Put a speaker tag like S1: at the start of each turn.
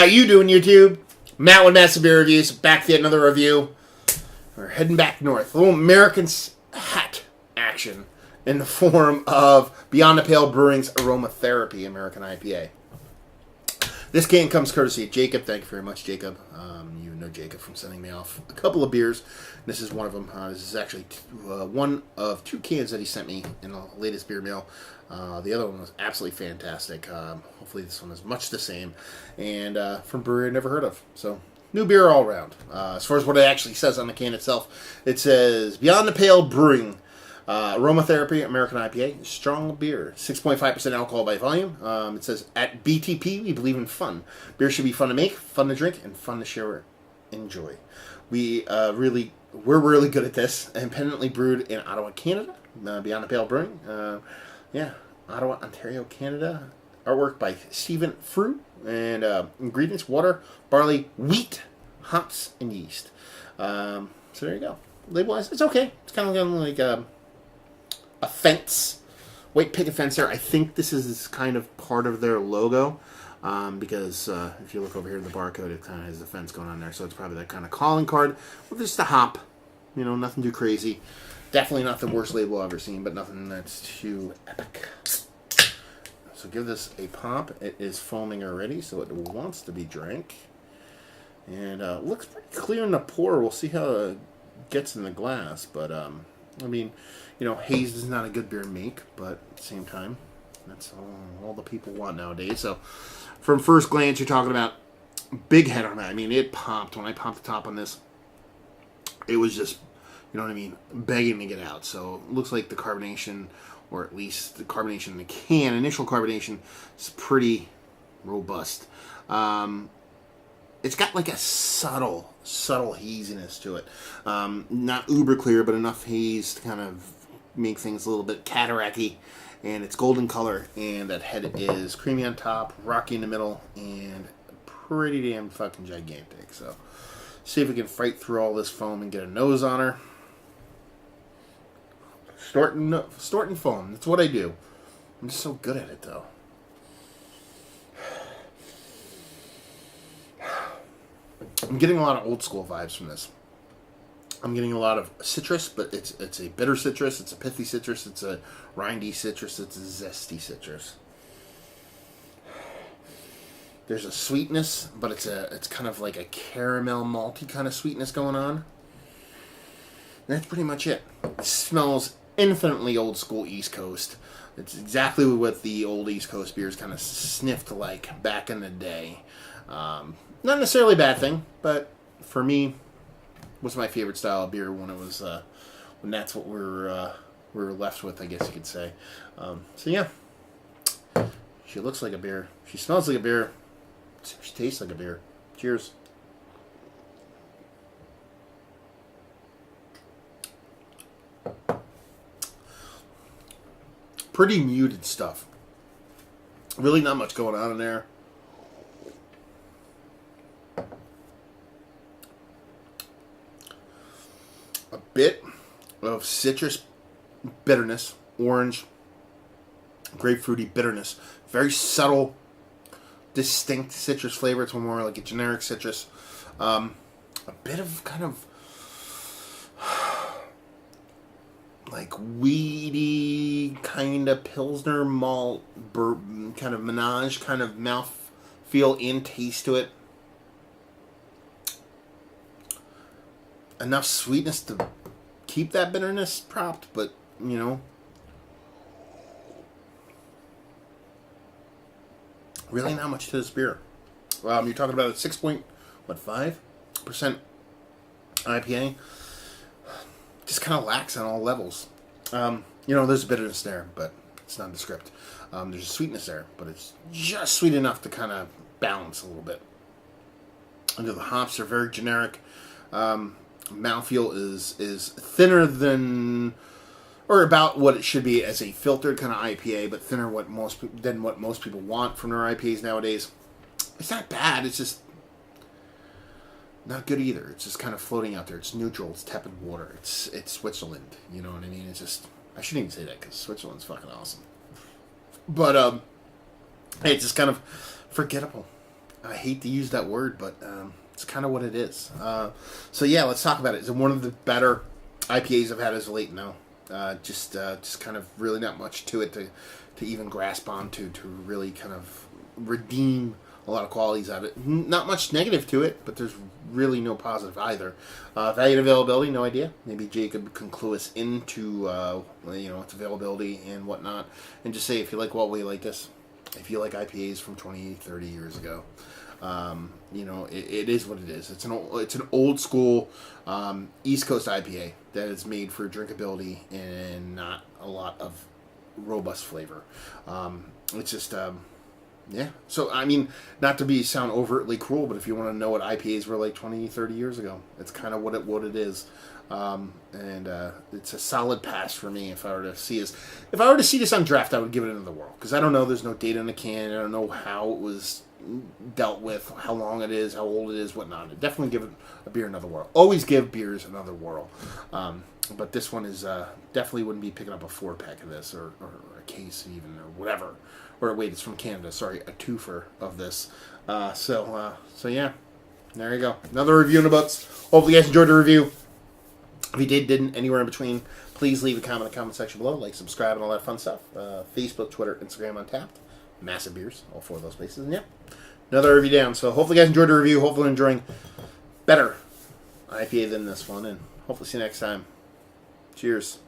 S1: you doing, YouTube? Matt with Massive Beer Reviews, back to yet another review. We're heading back north. A little American hat action in the form of Beyond the Pale Brewing's Aromatherapy American IPA. This can comes courtesy of Jacob. Thank you very much, Jacob. You know Jacob from sending me off a couple of beers. This is one of them. This is actually one of two cans that he sent me in the latest beer mail. The other one was absolutely fantastic. Hopefully this one is much the same. And from a brewery I never heard of. So, new beer all around. As far as what it actually says on the can itself, it says Beyond the Pale Brewing Aromatherapy American IPA. Strong beer. 6.5% alcohol by volume. It says, at BTP, we believe in fun. Beer should be fun to make, fun to drink, and fun to share. Enjoy. We're really good at this. Independently brewed in Ottawa, Canada. Beyond the Pale Brewing. Ottawa, Ontario, Canada. Artwork by Stephen Fruit. And ingredients: water, barley, wheat, hops, and yeast. So there you go. Label-wise, it's okay. It's kind of like a fence. White picket fence there. I think this is kind of part of their logo. Because if you look over here at the barcode, it kind of has the fence going on there. So it's probably that kind of calling card with just a hop. You know, nothing too crazy. Definitely not the worst label I've ever seen, but nothing that's too epic. So give this a pop. It is foaming already, so it wants to be drank. And looks pretty clear in the pour. We'll see how it gets in the glass. But, I mean, you know, haze is not a good beer to make, but at the same time, that's all the people want nowadays. So, from first glance, you're talking about big head on that. I mean, it popped. When I popped the top on this, it was just, you know what I mean, begging to get out. So, it looks like the carbonation, or at least the carbonation in the can, initial carbonation, is pretty robust. It's got like a subtle haziness to it. Not uber clear, but enough haze to kind of make things a little bit cataract-y. And it's golden color, and that head is creamy on top, rocky in the middle, and pretty damn fucking gigantic. So, see if we can fight through all this foam and get a nose on her. Snorting foam. That's what I do. I'm just so good at it, though. I'm getting a lot of old school vibes from this. I'm getting a lot of citrus, but it's a bitter citrus, it's a pithy citrus, it's a rindy citrus, it's a zesty citrus. There's a sweetness, but it's kind of like a caramel malty kind of sweetness going on. And that's pretty much it. It smells infinitely old school East Coast. It's exactly what the old East Coast beers kind of sniffed like back in the day. Not necessarily a bad thing, but for me, was my favorite style of beer when it was when that's what we were left with, I guess you could say. So yeah, she looks like a beer. She smells like a beer. She tastes like a beer. Cheers. Pretty muted stuff. Really not much going on in there. A bit of citrus bitterness, orange, grapefruity bitterness. Very subtle, distinct citrus flavor. It's more like a generic citrus. A bit of kind of like weedy kind of Pilsner malt, kind of menage, kind of mouth feel and taste to it. Enough sweetness to keep that bitterness propped, but, you know, really not much to this beer. You're talking about a 6.5% IPA. Just kind of lacks on all levels. You know, there's a bitterness there, but it's nondescript. There's a sweetness there, but it's just sweet enough to kind of balance a little bit. And the hops are very generic. Mouthfeel is thinner than, or about what it should be as a filtered kind of IPA, but thinner than what most people want from their IPAs nowadays. It's not bad. It's just not good either. It's just kind of floating out there. It's neutral. It's tepid water. It's Switzerland. You know what I mean? It's just, I shouldn't even say that because Switzerland's fucking awesome. But it's just kind of forgettable. I hate to use that word, but it's kind of what it is. So yeah, let's talk about it. It's one of the better IPAs I've had as of late now. Just kind of really not much to it to even grasp onto, to really kind of redeem a lot of qualities out of it. Not much negative to it, but there's really no positive either. Value and availability, no idea. Maybe Jacob can clue us into its availability and whatnot, and just say if you like Walt, you like this. If you like IPAs from 20, 30 years ago, it is what it is. It's an old school East Coast IPA that is made for drinkability and not a lot of robust flavor. It's just yeah. So, I mean, not to sound overtly cruel, but if you want to know what IPAs were like 20, 30 years ago, it's kind of what it is. And it's a solid pass for me. If I were to see this on draft, I would give it another whirl. Because I don't know, there's no date on the can. I don't know how it was dealt with, how long it is, how old it is, whatnot. I'd definitely give it a beer another whirl. Always give beers another whirl. But this one is definitely wouldn't be picking up a 4-pack of this, or a case even, or whatever. Or wait, it's from Canada. Sorry, a twofer of this. So yeah, there you go. Another review in the books. Hopefully you guys enjoyed the review. If you didn't, anywhere in between, please leave a comment in the comment section below. Like, subscribe, and all that fun stuff. Facebook, Twitter, Instagram, Untapped. Massive beers, all 4 of those places. And yeah, another review down. So hopefully you guys enjoyed the review. Hopefully enjoying better IPA than this one. And hopefully see you next time. Cheers.